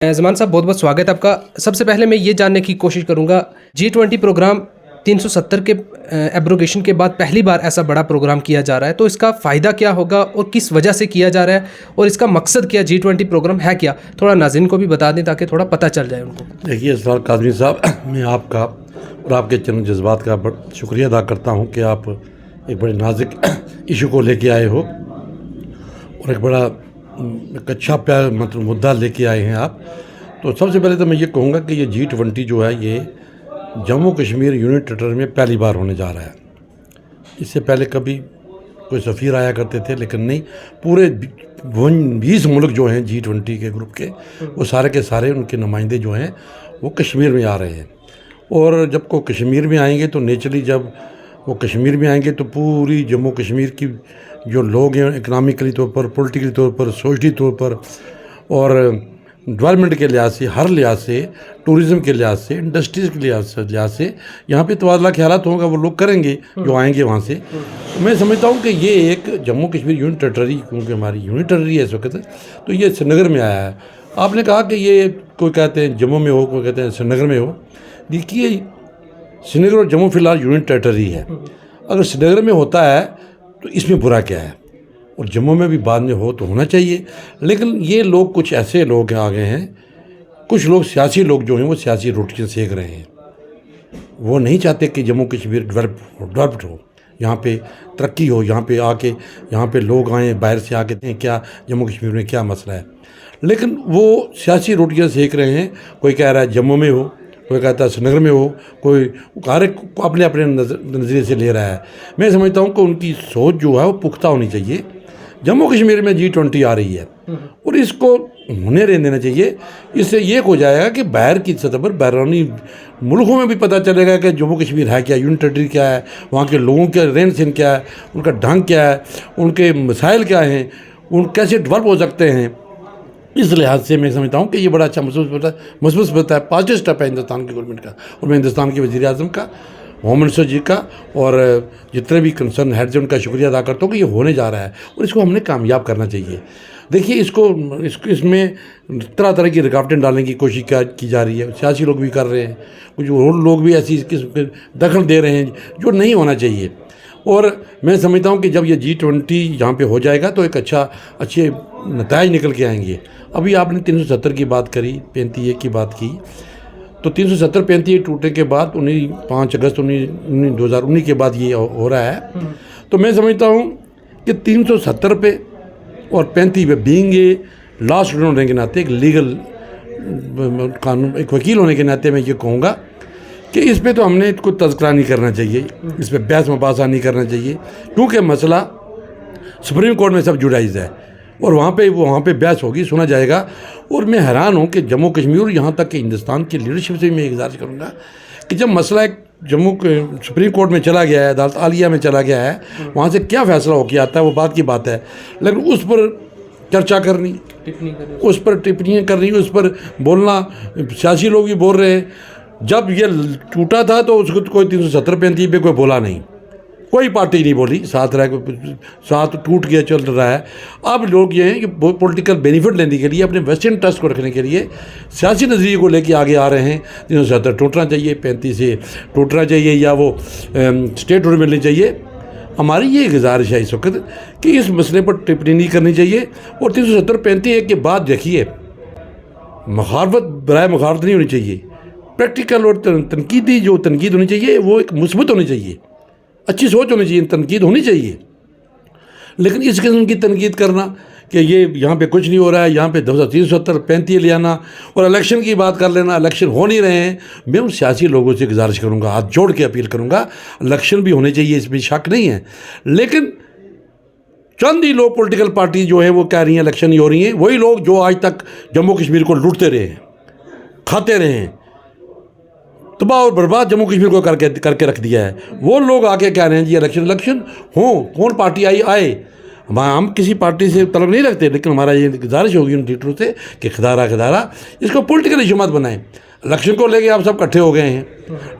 ज़मान साहब, बहुत बहुत स्वागत है आपका। सबसे पहले मैं ये जानने की कोशिश करूँगा, G20 प्रोग्राम 370 के एब्रोगेशन के बाद पहली बार ऐसा बड़ा प्रोग्राम किया जा रहा है, तो इसका फ़ायदा क्या होगा और किस वजह से किया जा रहा है और इसका मकसद क्या, G20 प्रोग्राम है क्या, थोड़ा नाज़रीन को भी बता दें ताकि थोड़ा पता चल जाए उनको। देखिए सरदार काज़मी साहब, मैं आपका और आपके चंद जज्बात का शुक्रिया अदा करता हूँ कि आप एक बड़े नाजुक इशू को लेके आए हो और एक बड़ा एक अच्छा प्यार मतलब मुद्दा लेके आए हैं आप। तो सबसे पहले तो मैं ये कहूँगा कि ये G20 जो है ये जम्मू कश्मीर यूनियन टेरिटरी में पहली बार होने जा रहा है। इससे पहले कभी कोई सफ़ीर आया करते थे, लेकिन नहीं, पूरे 20 मुल्क जो हैं G20 के ग्रुप के, वो सारे के सारे उनके नुमाइंदे जो हैं वो कश्मीर में आ रहे हैं। और जब को कश्मीर में आएंगे तो नेचुरली जब वो कश्मीर में आएंगे तो पूरी जम्मू कश्मीर की जो लोग हैं इकनॉमिकली तौर पर, पॉलिटिकली तौर पर, सोशली तौर पर और डेवलपमेंट के लिहाज से, हर लिहाज से, टूरिज़्म के लिहाज से, इंडस्ट्रीज़ के लिहाज से यहाँ पे तबादला ख्यालात होगा, वो लोग करेंगे जो आएंगे वहाँ से। तो मैं समझता हूँ कि ये एक जम्मू कश्मीर यूनियन टेरिटरी, क्योंकि हमारी यूनियन टेरिटरी है इस वक्त, तो ये श्रीनगर में आया है। आपने कहा कि ये कोई कहते हैं जम्मू में हो, कोई कहते हैं श्रीनगर में हो। देखिए, श्रीनगर और जम्मू फ़िलहाल यूनियन टेरिटरी है। अगर श्रीनगर में होता है तो इसमें बुरा क्या है, और जम्मू में भी बाद में हो तो होना चाहिए। लेकिन ये लोग कुछ ऐसे लोग आ गए हैं, कुछ लोग सियासी लोग जो हैं वो सियासी रोटियां सेक रहे हैं। वो नहीं चाहते कि जम्मू कश्मीर डेवलप्ड हो, यहाँ पे तरक्की हो, यहाँ पे आके यहाँ पे लोग आएँ बाहर से आके देखें क्या जम्मू कश्मीर में क्या मसला है। लेकिन वो सियासी रोटियां सेक रहे हैं। कोई कह रहा है जम्मू में हो, कोई कहता है श्रीनगर में हो, कोई हर एक अपने अपने नज़रिए से ले रहा है। मैं समझता हूँ कि उनकी सोच जो है वो पुख्ता होनी चाहिए। जम्मू कश्मीर में G20 आ रही है और इसको होने रहने देना चाहिए। इससे ये हो जाएगा कि बाहर की सतह पर बैरूनी मुल्कों में भी पता चलेगा कि जम्मू कश्मीर है क्या, यूनियन टेरिटरी क्या है, वहाँ के लोगों का रहन सहन क्या है, उनका ढंग क्या है, उनके मसाइल क्या हैं, उन कैसे डेवलप हो सकते हैं। इस लिहाज से मैं समझता हूँ कि ये बड़ा अच्छा महसूस होता है, पॉजिटिव स्टेप है हिंदुस्तान की गवर्नमेंट का और मैं हिंदुस्तान के वज़ीर आज़म का, होम मिनिस्टर जी का और जितने भी कंसर्न हेड्स हैं उनका शुक्रिया अदा करता हूँ कि ये होने जा रहा है और इसको हमने कामयाब करना चाहिए। देखिए, इसमें तरह तरह की रुकावटें डालने की कोशिश की जा रही है, सियासी लोग भी कर रहे हैं, कुछ और लोग भी ऐसी किस्म के दखल दे रहे हैं जो नहीं होना चाहिए। और मैं समझता हूँ कि जब ये G20 यहाँ पे हो जाएगा तो एक अच्छे नताइज निकल के आएंगे। अभी आपने 370 की बात करी, 35A की बात की, तो 370-35A टूटने के बाद 5 अगस्त 2019 के बाद ये हो रहा है। तो मैं समझता हूँ कि 370 पे और 35 पे बीइंग ए लॉ स्टूडेंट होने के नाते, एक लीगल कानून, एक वकील होने के नाते मैं ये कहूँगा कि इस पे तो हमने इसको तज़किरा नहीं करना चाहिए, इस पर बहस मुबासा नहीं करना चाहिए, क्योंकि मसला सुप्रीम कोर्ट में सब जुडाइज है और वहाँ पे बहस होगी, सुना जाएगा। और मैं हैरान हूँ कि जम्मू कश्मीर और यहाँ तक कि हिंदुस्तान की लीडरशिप से मैं गुजारिश करूँगा कि जब मसला एक जम्मू के सुप्रीम कोर्ट में चला गया है, अदालत आलिया में चला गया है, वहाँ से क्या फ़ैसला होकर आता है वो बात की बात है, लेकिन उस पर चर्चा करनी, उस पर टिप्पणियाँ करनी, उस पर बोलना, सियासी लोग भी बोल रहे हैं। जब ये टूटा था तो उसको कोई 370-35 पे कोई बोला नहीं, कोई पार्टी नहीं बोली, साथ टूट गया चल रहा है। अब लोग ये हैं कि पॉलिटिकल बेनिफिट लेने के लिए, अपने वेस्टर्न इंटरेस्ट को रखने के लिए सियासी नज़रिए को लेके आगे आ रहे हैं। 370 टूटना चाहिए, 35 टूटना चाहिए या वो स्टेट रूल मिलनी चाहिए। हमारी ये गुजारिश है इस वक्त कि इस मसले पर टिप्पणी नहीं करनी चाहिए। और 370-35 के बाद देखिए, मुखालफत बराए मुखालफत नहीं होनी चाहिए, प्रैक्टिकल और तनकीदी जो तनकीद होनी चाहिए वो एक मुस्बत होनी चाहिए, अच्छी सोच होनी चाहिए, तनकीद होनी चाहिए। लेकिन इस किस्म की तनकीद करना कि ये यहाँ पे कुछ नहीं हो रहा है, यहाँ पे 370-35 ले आना और इलेक्शन की बात कर लेना, इलेक्शन हो नहीं रहे हैं। मैं उन सियासी लोगों से गुजारिश करूँगा, हाथ जोड़ के अपील करूँगा, इलेक्शन भी होने चाहिए, इसमें शक नहीं है। लेकिन चंद ही लोग, पॉलिटिकल पार्टी जो है वो कह रही हैं इलेक्शन नहीं हो रही हैं, वही लोग जो आज तक जम्मू कश्मीर को लूटते रहे हैं, खाते रहे हैं, तबाह और बर्बाद जम्मू कश्मीर को करके रख दिया है, वो लोग आके कह रहे हैं जी इलेक्शन हो, कौन पार्टी आए। हम किसी पार्टी से तलब नहीं रखते, लेकिन हमारा ये गुजारिश होगी उन लीडरों से कि खदारा इसको पॉलिटिकल इशू मत बनाएं। इलेक्शन को लेके आप सब इकट्ठे हो गए हैं,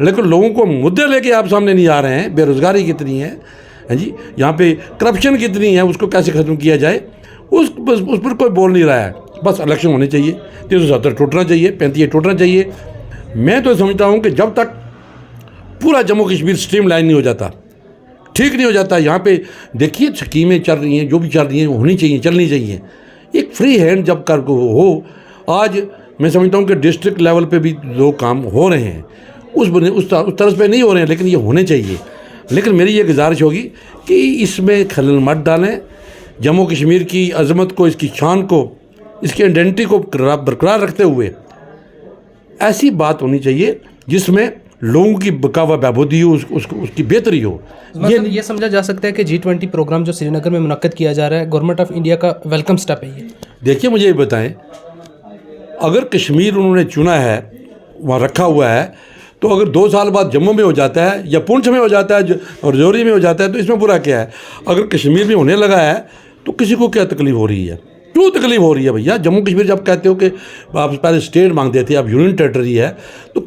लेकिन लोगों को मुद्दे लेके आप सामने नहीं आ रहे हैं। बेरोज़गारी कितनी है जी, यहाँ पे करप्शन कितनी है, उसको कैसे ख़त्म किया जाए, उस पर कोई बोल नहीं रहा है। बस इलेक्शन होने चाहिए, 370 टूटना चाहिए, 35 टूटना चाहिए। मैं तो समझता हूँ कि जब तक पूरा जम्मू कश्मीर स्ट्रीम लाइन नहीं हो जाता, ठीक नहीं हो जाता, यहाँ पे देखिए स्कीमें चल रही हैं, जो भी चल रही हैं होनी चाहिए, चलनी चाहिए। एक फ्री हैंड जब कर हो, आज मैं समझता हूँ कि डिस्ट्रिक्ट लेवल पे भी लोग काम हो रहे हैं, उस तरह पे नहीं हो रहे हैं, लेकिन ये होने चाहिए। लेकिन मेरी ये गुजारिश होगी कि इसमें खलल मत डालें, जम्मू कश्मीर की अज़मत को, इसकी शान को, इसकी आइडेंटिटी को बरकरार रखते हुए ऐसी बात होनी चाहिए जिसमें लोगों की बका व बहबूदी हो, उसकी बेहतरी हो। ये समझा जा सकता है कि G20 प्रोग्राम जो श्रीनगर में मुनक्कद किया जा रहा है, गवर्नमेंट ऑफ इंडिया का वेलकम स्टेप है ये। देखिए मुझे ये बताएं, अगर कश्मीर उन्होंने चुना है, वहाँ रखा हुआ है, तो अगर 2 साल बाद जम्मू में हो जाता है या पुंछ में हो जाता है और राजौरी में हो जाता है, तो इसमें बुरा क्या है? अगर कश्मीर में होने लगा है तो किसी को क्या तकलीफ हो रही है? क्यों तकलीफ हो रही है भैया? जम्मू कश्मीर जब कहते हो कि आप पहले स्टेट मांगते थे, अब यूनियन टेरिटरी है, तो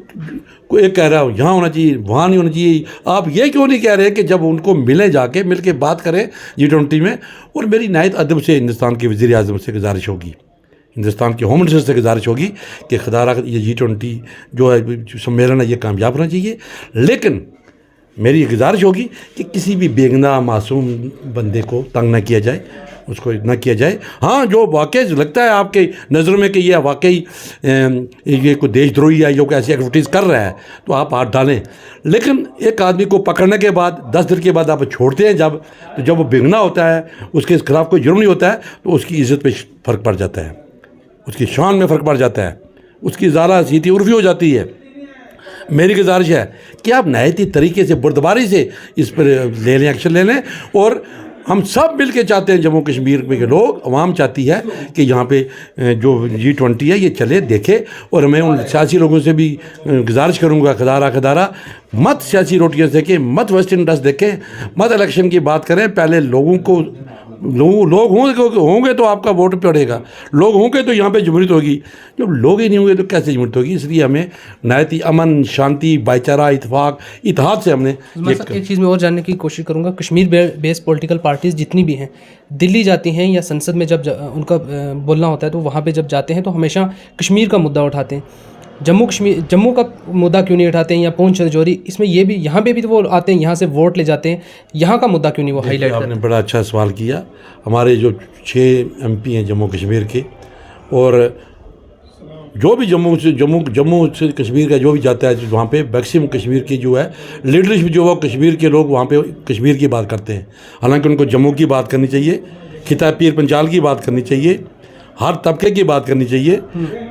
कोई एक कह रहा हो यहाँ होना चाहिए, वहाँ नहीं होना चाहिए। आप ये क्यों नहीं कह रहे कि जब उनको मिले, जाके मिल के बात करें G20 में? और मेरी नायत अदब से हिंदुस्तान के वज़ीर आज़म से गुजारिश होगी, हिंदुस्तान के होम मिनिस्टर से गुजारिश होगी कि खुदा ये G20 जो है सम्मेलन है, ये कामयाब होना चाहिए। लेकिन मेरी गुजारिश होगी कि किसी भी बेगुनाह मासूम बंदे को तंग न किया जाए, उसको न किया जाए। हाँ, जो वाकई लगता है आपके नज़रों में कि ये वाकई ये कोई देशद्रोही है, जो ऐसी एक्टिविटीज़ कर रहा है, तो आप हाथ डालें। लेकिन एक आदमी को पकड़ने के बाद 10 दिन के बाद आप छोड़ते हैं, जब वो बेगुनाह होता है, उसके खिलाफ कोई जुर्म नहीं होता है, तो उसकी इज़्ज़त पे फ़र्क पड़ जाता है, उसकी शान में फ़र्क पड़ जाता है, उसकी ज़ाला सीधी उर्फी हो जाती है। मेरी गुजारिश है कि आप नहायती तरीके से, बुर्दबारी से इस पर ले लें, एक्शन ले लें। और हम सब मिल के चाहते हैं, जम्मू कश्मीर में के लोग, अवाम चाहती है कि यहाँ पे जो G20 है ये चले, देखे। और मैं उन सियासी लोगों से भी गुजारिश करूँगा, खदारा मत सियासी रोटियाँ सेकें, मत वेस्ट इंटरेस्ट देखें, मत इलेक्शन की बात करें। पहले लोगों को लोग होंगे तो आपका वोट पड़ेगा, लोग होंगे तो यहाँ पे जमहूरियत होगी। जब लोग ही नहीं होंगे तो कैसे जमहूरियत होगी? इसलिए हमें नायती अमन, शांति, भाईचारा, इत्तेफाक, इत्तेहाद से हमने एक चीज़ में और जानने की कोशिश करूँगा। कश्मीर बेस्ड पॉलिटिकल पार्टीज़ जितनी भी हैं, दिल्ली जाती हैं या संसद में जब उनका बोलना होता है, तो वहाँ पर जब जाते हैं तो हमेशा कश्मीर का मुद्दा उठाते हैं। जम्मू का मुद्दा क्यों नहीं उठाते हैं, या पुंछ, राजौरी, इसमें ये भी, यहाँ पे भी तो वो आते हैं, यहाँ से वोट ले जाते हैं, यहाँ का मुद्दा क्यों नहीं वो हाईलाइट करते? आपने बड़ा अच्छा सवाल किया। हमारे जो 6 MP हैं जम्मू कश्मीर के, और जो भी जम्मू से कश्मीर का जो भी जाता है, वहाँ पे मैक्सिमम कश्मीर की जो है लीडरशिप जो है, कश्मीर के लोग वहाँ पे कश्मीर की बात करते हैं। हालांकि उनको जम्मू की बात करनी चाहिए, खिता पीर पंजाल की बात करनी चाहिए, हर तबके की बात करनी चाहिए,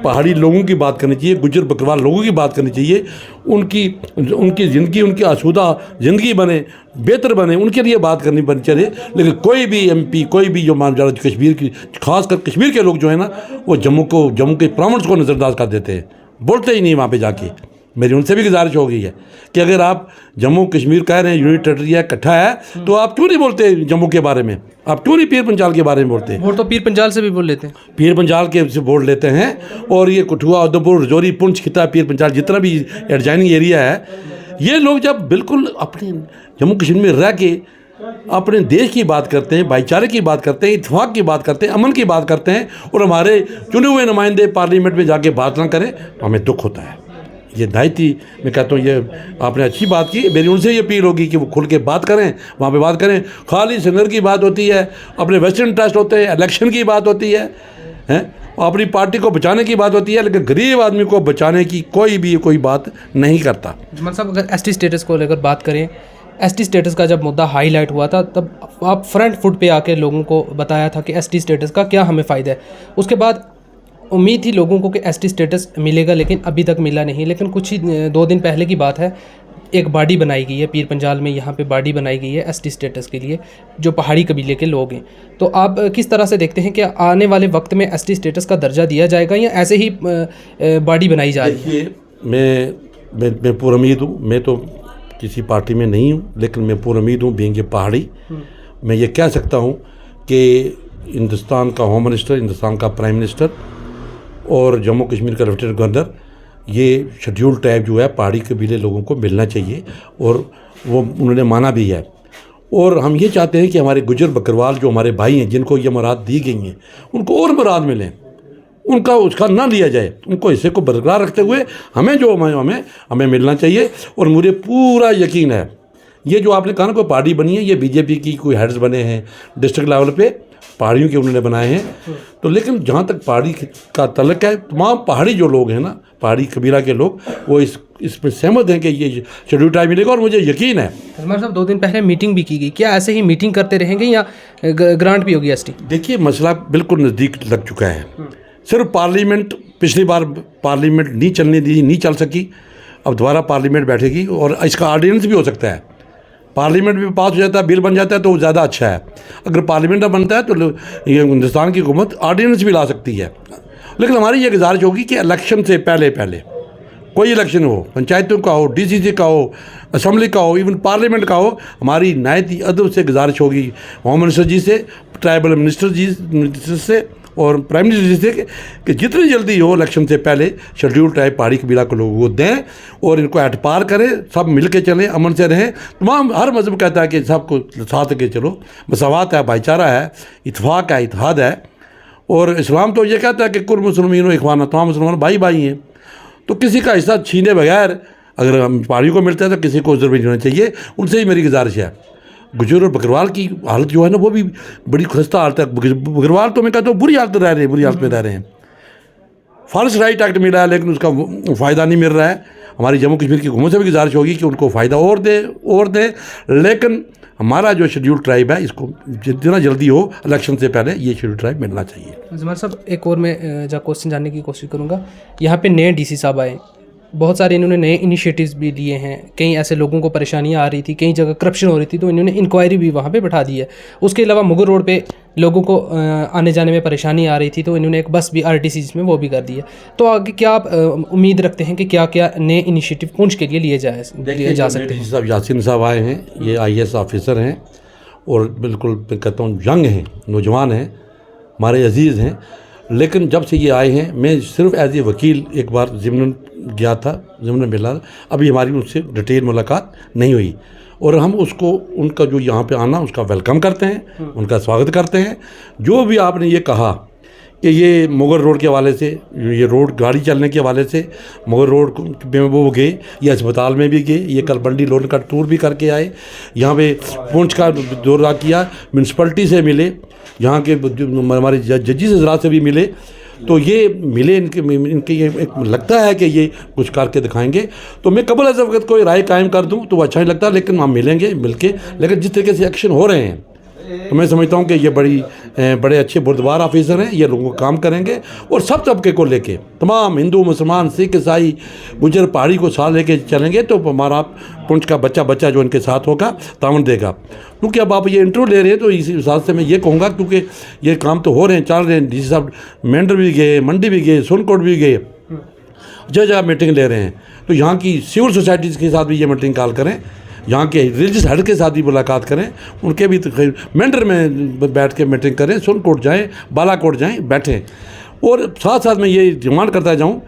पहाड़ी लोगों की बात करनी चाहिए, गुजर बकरवाल लोगों की बात करनी चाहिए। उनकी ज़िंदगी, उनकी आसूदा ज़िंदगी बने, बेहतर बने, उनके लिए बात करनी बनी चाहिए। लेकिन कोई भी MP, कोई भी जो मान कश्मीर की, खासकर कश्मीर के लोग जो है ना, वो जम्मू के प्रॉमिस को नज़रअंदाज कर देते हैं, बोलते ही नहीं वहाँ पे जाके। मेरी उनसे भी गुजारिश हो गई है कि अगर आप जम्मू कश्मीर कह रहे हैं यूनिट टेरिटरी है, इकट्ठा है, तो आप क्यों नहीं बोलते जम्मू के बारे में? आप क्यों नहीं पीर पंजाल के बारे में बोलते? वो तो पीर पंजाल से भी बोल लेते हैं, पीर पंजाल के से बोल लेते हैं। और ये कठुआ, उधमपुर, राजौरी, पुंछ, खिता पीर पंजाल, जितना भी एडजाइनिंग एरिया है, ये लोग जब बिल्कुल अपने जम्मू कश्मीर में रह के अपने देश की बात करते हैं, भाईचारे की बात करते हैं, इत्तेफाक की बात करते हैं, अमन की बात करते हैं, और हमारे चुने हुए नुमाइंदे पार्लियामेंट में जाके बात ना करें, तो हमें दुख होता है। ये दायित्व मैं कहता हूँ, ये आपने अच्छी बात की। मेरी उनसे ये अपील होगी कि वो खुल के बात करें, वहाँ पे बात करें। खाली सिंगर की बात होती है, अपने वेस्टर्न इंटरेस्ट होते हैं, इलेक्शन की बात होती है, अपनी पार्टी को बचाने की बात होती है, लेकिन गरीब आदमी को बचाने की कोई बात नहीं करता। मतलब अगर ST स्टेटस को लेकर बात करें, ST स्टेटस का जब मुद्दा हाईलाइट हुआ था, तब आप फ्रंट फुट पे आके लोगों को बताया था कि ST स्टेटस का क्या हमें फ़ायदा है। उसके बाद उम्मीद थी लोगों को कि ST स्टेटस मिलेगा, लेकिन अभी तक मिला नहीं। लेकिन कुछ ही 2 दिन पहले की बात है, एक बाड़ी बनाई गई है पीर पंजाल में, यहाँ पे बाड़ी बनाई गई है ST स्टेटस के लिए, जो पहाड़ी कबीले के लोग हैं। तो आप किस तरह से देखते हैं कि आने वाले वक्त में ST स्टेटस का दर्जा दिया जाएगा, या ऐसे ही बाड़ी बनाई जा रही है? मैं पुरुमीद हूँ। मैं तो किसी पार्टी में नहीं हूँ, लेकिन मैं पुरुमीद हूँ बीइंग ए पहाड़ी। मैं ये कह सकता हूँ कि हिंदुस्तान का होम मिनिस्टर, हिंदुस्तान का प्राइम मिनिस्टर और जम्मू कश्मीर का लेफ्टिनेंट गवर्नर, ये शेड्यूल टाइप जो है पहाड़ी कबीले लोगों को मिलना चाहिए, और वो उन्होंने माना भी है। और हम ये चाहते हैं कि हमारे गुजर बकरवाल जो हमारे भाई हैं, जिनको ये मुराद दी गई हैं, उनको और मुराद मिलें, उनका उसका ना लिया जाए, उनको हिस्से को बरकरार रखते हुए हमें जो हमें मिलना चाहिए। और मुझे पूरा यकीन है ये जो आपने कहा ना कोई पार्टी बनी है, ये बीजेपी की कोई हेड्स बने हैं डिस्ट्रिक्ट लेवल पे, पहाड़ियों के उन्होंने बनाए हैं। तो लेकिन जहाँ तक पहाड़ी का तल्लक है, तमाम पहाड़ी जो लोग हैं ना, पहाड़ी कबीला के लोग, वो इस पर सहमत हैं कि ये शेड्यूल ट्राइब मिलेगा। और मुझे यकीन है हमारे साहब 2 दिन पहले मीटिंग भी की गई, क्या ऐसे ही मीटिंग करते रहेंगे या ग्रांट भी होगी एसटी? देखिए मसला बिल्कुल नज़दीक लग चुका है। सिर्फ पार्लियामेंट, पिछली बार पार्लियामेंट नहीं चल सकी, अब दोबारा पार्लियामेंट बैठेगी और इसका ऑर्डिनेंस भी हो सकता है। पार्लियामेंट में पास हो जाता है, बिल बन जाता है तो ज़्यादा अच्छा है। अगर पार्लियामेंट बनता है तो ये हिंदुस्तान की हुकूमत ऑर्डिनेंस भी ला सकती है। लेकिन हमारी ये गुजारिश होगी कि इलेक्शन से पहले कोई इलेक्शन हो, पंचायतों का हो, डीसीसी का हो, असम्बली का हो, इवन पार्लियामेंट का हो, हमारी नायती अदब से गुजारिश होगी होम मिनिस्टर जी से, ट्राइबल मिनिस्टर से और प्राइम मिनिस्टर जी से कि जितनी जल्दी हो इलेक्शन से पहले शेड्यूल ट्राइब पहाड़ी कबीला को लोगों को दें और इनको एट पार करें, सब मिल के चलें, अमन से रहें। तमाम हर मज़हब कहता है कि सबको साथ के चलो, मसावत है, भाईचारा है, इत्फाक है, इत्तेहाद है। और इस्लाम तो ये कहता है कि कुल मुसलमान व इखवाना, तमाम मुसलमान भाई हैं। तो किसी का हिस्सा छीने बगैर अगर हम पहाड़ियों को मिलता है तो किसी को उधर भी नहीं होना चाहिए। उनसे ही मेरी गुजारिश है। गुजर और बकरवाल की हालत जो है ना, वो भी बड़ी खस्ता हालत है। बकरवाल तो मैं कहता हूँ बुरी हालत में रह रहे हैं। फॉरेस्ट राइट एक्ट मिला है लेकिन उसका फ़ायदा नहीं मिल रहा है। हमारी जम्मू कश्मीर की हुकूमत से भी गुजारिश होगी कि उनको फ़ायदा और दे। लेकिन हमारा जो शेड्यूल ट्राइब है, इसको जितना जल्दी हो इलेक्शन से पहले ये शेड्यूल ट्राइब मिलना चाहिए। जमाल साहब एक और मैं क्वेश्चन जानने की कोशिश करूँगा। यहाँ पे नए डीसी साहब आए, बहुत सारे इन्होंने नए इनिशिएटिव्स भी लिए हैं। कई ऐसे लोगों को परेशानियां आ रही थी, कई जगह करप्शन हो रही थी, तो इन्होंने इंक्वायरी भी वहाँ पे बैठा दी है। उसके अलावा मुगल रोड पे लोगों को आने जाने में परेशानी आ रही थी, तो इन्होंने एक बस भी आरटीसी जिसमें वो भी कर दी है। तो आगे क्या आप उम्मीद रखते हैं कि क्या क्या नए इनिशिएटिव पुंछ के लिए लिए जा सकते हैं? साहब यासीन साहब आए हैं, ये IAS ऑफिसर हैं और बिल्कुल मैं कहता हूँ यंग हैं, नौजवान हैं, हमारे अजीज़ हैं। लेकिन जब से ये आए हैं, मैं सिर्फ एज ए वकील एक बार ज़िमन गया था, ज़िमन मिला, अभी हमारी उनसे डिटेल मुलाकात नहीं हुई। और हम उनका जो यहाँ पे आना, उसका वेलकम करते हैं, उनका स्वागत करते हैं। जो भी आपने ये कहा कि ये मुगल रोड के हवाले से, ये रोड गाड़ी चलने के हवाले से मुगल रोड में वो गए, ये अस्पताल में भी गए, ये कल बंडी लोन का टूर भी करके आए, यहाँ पे पुंछ का दौरा किया, म्यूनसिपलिटी से मिले, यहाँ के हमारे जजिस हज़रात से भी मिले। तो ये मिले, इनके ये एक लगता है कि ये कुछ करके दिखाएंगे। तो मैं कबल अज़ वक्त कोई राय कायम कर दूं तो अच्छा नहीं लगता, लेकिन हम मिलेंगे मिलके। लेकिन जिस तरीके से एक्शन हो रहे हैं तो मैं समझता हूँ कि ये बड़े अच्छे बुर्दबार ऑफिसर हैं। ये लोगों को काम करेंगे और सब तबके को लेके, तमाम हिंदू, मुसलमान, सिख, ईसाई, गुजर, पहाड़ी को साथ लेके चलेंगे तो हमारा पुंछ का बच्चा जो इनके साथ होगा तावन देगा। क्योंकि अब आप ये इंटरव्यू ले रहे हैं तो इस हिसाब से मैं ये कहूँगा, क्योंकि ये काम तो हो रहे हैं, चल रहे हैं। डीसी साहब मेंढर भी गए, मंडी भी गए, सोनकोट भी गए, जगह मीटिंग ले रहे हैं। तो यहाँ की सिविल सोसाइटीज़ के साथ भी ये मीटिंग कॉल करें, यहाँ के रिलीजियस हेड के साथ भी मुलाकात करें, उनके भी मेंढर में बैठ के मीटिंग करें, सोनकोट जाएं, बालाकोट जाएं, बैठें। और साथ साथ मैं ये डिमांड करता जाऊँ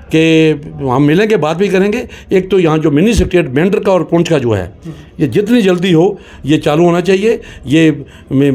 कि हम मिलेंगे, बात भी करेंगे। एक तो यहाँ जो मिनी सेक्रेटरीट मेंढर का और पुंछ का जो है, ये जितनी जल्दी हो ये चालू होना चाहिए। ये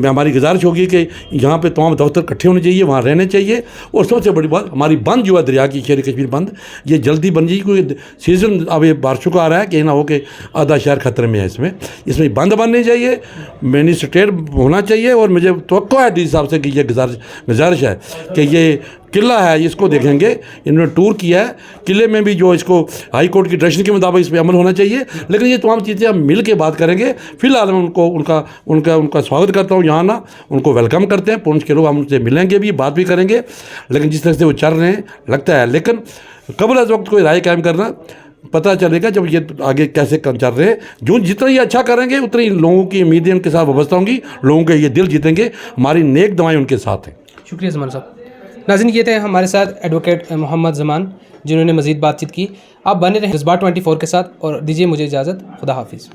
हमारी गुजारिश होगी कि यहाँ पे तमाम दफ्तर इकट्ठे होने चाहिए, वहाँ रहने चाहिए। और सबसे बड़ी बात, हमारी बंद जो है दरिया की, शेर कश्मीर बंद, ये जल्दी बन जाएगी। क्योंकि सीज़न अब ये बारिशों का आ रहा है, कहीं ना हो कि आधा शहर खतरे में है। इसमें बंद बननी चाहिए, मिनी सेक्रेटरीट होना चाहिए। और मुझे तवक्को है डी साहब से कि ये गुजारिश है कि ये किला है, इसको देखेंगे। इन्होंने टूर किया है, किले में भी जो इसको हाई कोर्ट की डायरेक्शन के मुताबिक इस पर अमल होना चाहिए। लेकिन ये तमाम चीज़ें हम मिल के बात करेंगे। फिलहाल मैं उनका स्वागत करता हूँ यहाँ ना, उनको वेलकम करते हैं। पुंछ के लोग हम उनसे मिलेंगे भी, बात भी करेंगे। लेकिन जिस तरह से वो चल रहे हैं लगता है, लेकिन कबल अज़ वक्त कोई राय कायम करना पता चलेगा जब ये आगे कैसे चल रहे हैं। जो जितना ये अच्छा करेंगे उतनी लोगों की उम्मीदें उनके साथ वाबस्ता होंगी, लोगों के ये दिल जीतेंगे। हमारी नेक दुआएं उनके साथ हैं। शुक्रिया जमान साहब। नाज़रीन, ये थे हमारे साथ एडवोकेट मोहम्मद ज़मान, जिन्होंने मज़ीद बातचीत की। आप बने रहें जज्बात 24 के साथ और दीजिए मुझे इजाज़त। खुदा हाफिज़।